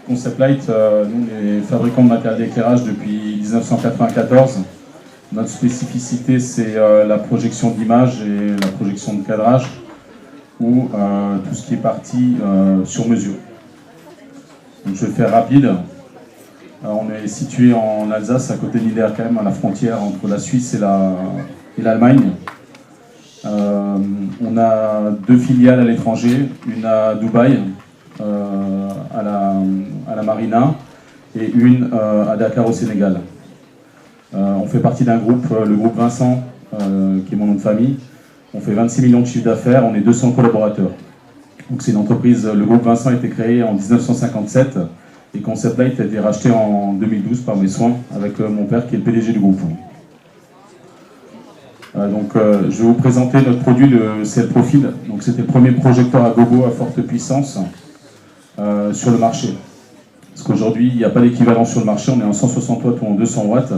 Concept Light, nous on est fabricant de matériel d'éclairage depuis 1994. Notre spécificité c'est la projection d'image et la projection de cadrage, ou tout ce qui est parti sur mesure. Donc, je vais faire rapide. On est situé en Alsace, à côté de Niederkam, à la frontière entre la Suisse et l'Allemagne. On a 2 filiales à l'étranger, une à Dubaï, à la Marina, et une à Dakar au Sénégal. On fait partie d'un groupe, le groupe Vincent, qui est mon nom de famille. On fait 26 millions de chiffres d'affaires, on est 200 collaborateurs. Donc c'est une entreprise, le groupe Vincent a été créé en 1957 et Concept Light a été racheté en 2012 par mes soins avec mon père qui est le PDG du groupe. Je vais vous présenter notre produit, le CL Profil. Donc c'était le premier projecteur à gogo à forte puissance sur le marché. Parce qu'aujourd'hui, il n'y a pas d'équivalent sur le marché, on est en 160 watts ou en 200 watts.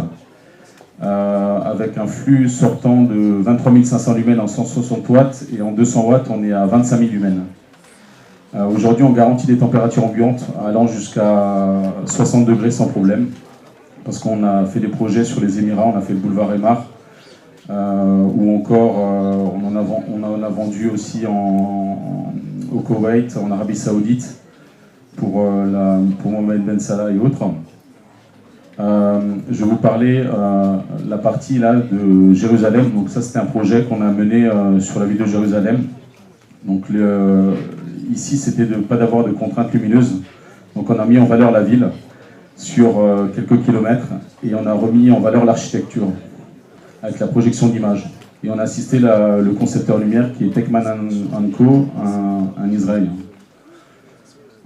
Avec un flux sortant de 23 500 lumens en 160 watts et en 200 watts, on est à 25 000 lumens. Aujourd'hui, on garantit des températures ambiantes allant jusqu'à 60 degrés sans problème. Parce qu'on a fait des projets sur les Émirats, on a fait le boulevard Emar. Ou encore, on en a vendu aussi au Koweït, en Arabie Saoudite, pour Mohamed Ben Salah et autres. Je vais vous parler la partie là de Jérusalem. Donc ça, c'était un projet qu'on a mené sur la ville de Jérusalem. Donc ici, c'était de ne pas d'avoir de contraintes lumineuses. Donc on a mis en valeur la ville sur quelques kilomètres et on a remis en valeur l'architecture avec la projection d'image. Et on a assisté le concepteur lumière qui est Techman & Co, un Israélien.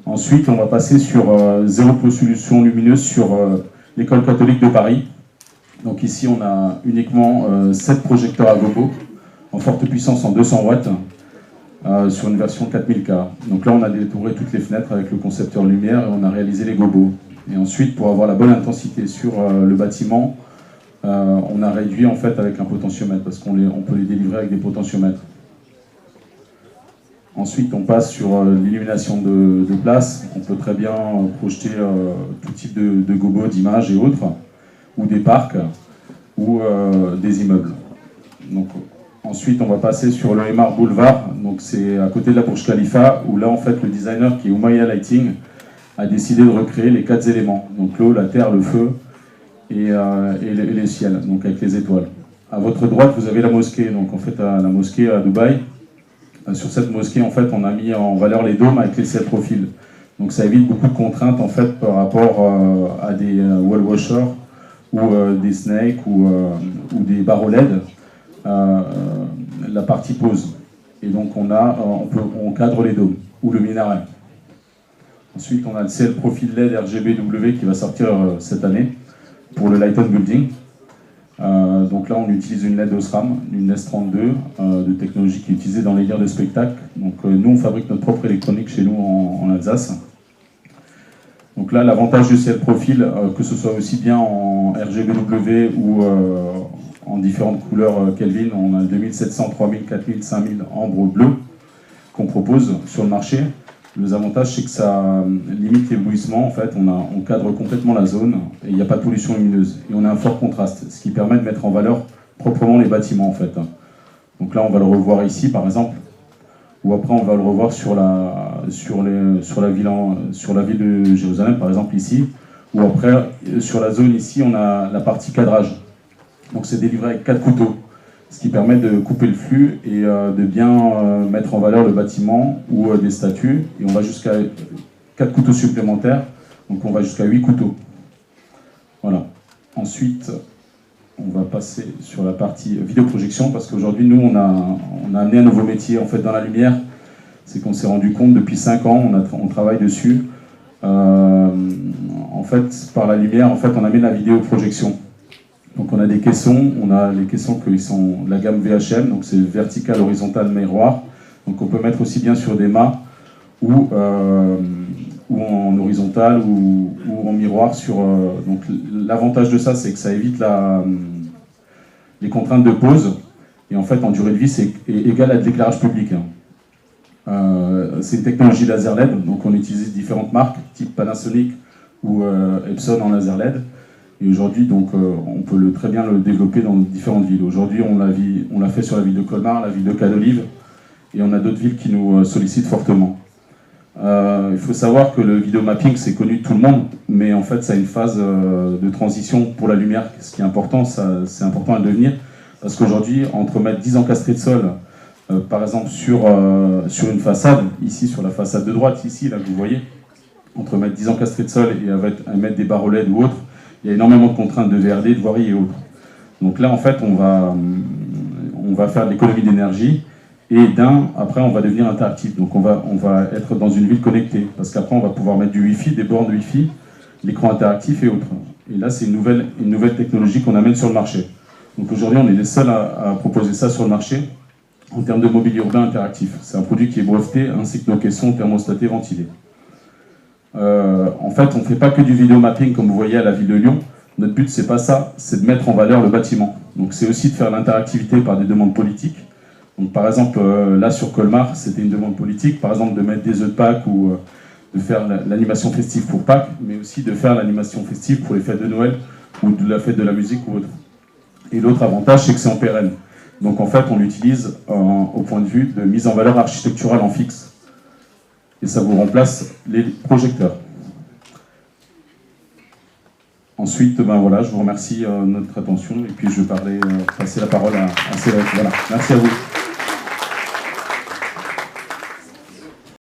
Ensuite, on va passer sur zéro pollution lumineuse sur l'école catholique de Paris. Donc ici, on a uniquement 7 projecteurs à gogo en forte puissance en 200 watts sur une version 4000K. Donc là, on a détouré toutes les fenêtres avec le concepteur lumière et on a réalisé les gobos. Et ensuite, pour avoir la bonne intensité sur le bâtiment, on a réduit en fait avec un potentiomètre parce qu'on peut les délivrer avec des potentiomètres. Ensuite, on passe sur l'illumination de place. On peut très bien projeter tout type de gobos, d'images et autres, ou des parcs, ou des immeubles. Donc, ensuite, on va passer sur le Emar Boulevard. Donc, c'est à côté de la Burj Khalifa, où là, en fait, le designer qui est Oumaya Lighting a décidé de recréer les 4 éléments. Donc, l'eau, la terre, le feu et les ciels, donc avec les étoiles. À votre droite, vous avez la mosquée. Donc, en fait, la mosquée à Dubaï. Sur cette mosquée, en fait, on a mis en valeur les dômes avec les CL Profil. Donc ça évite beaucoup de contraintes en fait par rapport à des wall washers ou des snakes ou des barreaux LED. La partie pose. Et donc on cadre les dômes ou le minaret. Ensuite, on a le CL Profil LED RGBW qui va sortir cette année pour le Lighton Building. Donc là, on utilise une LED Osram, une S32 de technologie qui est utilisée dans les guerres de spectacle. Donc nous, on fabrique notre propre électronique chez nous en Alsace. Donc là, l'avantage du CL Profil, que ce soit aussi bien en RGBW ou en différentes couleurs Kelvin, on a 2700, 3000, 4000, 5000 ambre bleu qu'on propose sur le marché. Les avantages, c'est que ça limite l'éblouissement. En fait, on cadre complètement la zone et il n'y a pas de pollution lumineuse. Et on a un fort contraste, ce qui permet de mettre en valeur proprement les bâtiments, en fait. Donc là, on va le revoir ici, par exemple. Ou après, on va le revoir sur la ville de Jérusalem, par exemple, ici. Ou après, sur la zone ici, on a la partie cadrage. Donc c'est délivré avec 4 couteaux. Ce qui permet de couper le flux et de bien mettre en valeur le bâtiment ou des statues. Et on va jusqu'à 4 couteaux supplémentaires, donc on va jusqu'à 8 couteaux. Voilà. Ensuite, on va passer sur la partie vidéoprojection, parce qu'aujourd'hui, nous, on a amené un nouveau métier en fait, dans la lumière. C'est qu'on s'est rendu compte depuis 5 ans, on travaille dessus. En fait, par la lumière, en fait, on amène la vidéoprojection. Donc on a des caissons, on a les caissons qui sont de la gamme VHM, donc c'est vertical, horizontal, miroir. Donc on peut mettre aussi bien sur des mâts ou en horizontal ou en miroir. Donc l'avantage de ça, c'est que ça évite les contraintes de pose. Et en fait, en durée de vie, c'est égal à de l'éclairage public. C'est une technologie laser LED, donc on utilise différentes marques, type Panasonic ou Epson en laser LED. Et aujourd'hui, donc, on peut très bien le développer dans différentes villes. Aujourd'hui, on l'a fait sur la ville de Colmar, la ville de Cadolive, et on a d'autres villes qui nous sollicitent fortement. Il faut savoir que le vidéomapping, c'est connu de tout le monde, mais en fait, ça a une phase de transition pour la lumière, ce qui est important, c'est important à devenir, parce qu'aujourd'hui, entre mettre 10 encastrés de sol, par exemple sur une façade, ici sur la façade de droite, ici, là que vous voyez, entre mettre 10 encastrés de sol et mettre des barres LED ou autres, il y a énormément de contraintes de VRD, de voirie et autres. Donc là, en fait, on va faire de l'économie d'énergie, et après, on va devenir interactif. Donc on va être dans une ville connectée, parce qu'après, on va pouvoir mettre du Wi-Fi, des bornes Wi-Fi, l'écran interactif et autres. Et là, c'est une nouvelle technologie qu'on amène sur le marché. Donc aujourd'hui, on est les seuls à proposer ça sur le marché en termes de mobilier urbain interactif. C'est un produit qui est breveté, ainsi que nos caissons thermostatés ventilés. En fait, on ne fait pas que du vidéo mapping comme vous voyez à la ville de Lyon. Notre but, c'est pas ça, c'est de mettre en valeur le bâtiment. Donc c'est aussi de faire l'interactivité par des demandes politiques. Donc par exemple, là sur Colmar, c'était une demande politique, par exemple de mettre des œufs de Pâques ou de faire l'animation festive pour Pâques, mais aussi de faire l'animation festive pour les fêtes de Noël ou de la fête de la musique ou autre. Et l'autre avantage, c'est que c'est en pérenne. Donc en fait, on l'utilise au point de vue de mise en valeur architecturale en fixe. Et ça vous remplace les projecteurs. Ensuite, ben voilà, je vous remercie de notre attention et puis je vais passer la parole à Cédric. Voilà, merci à vous.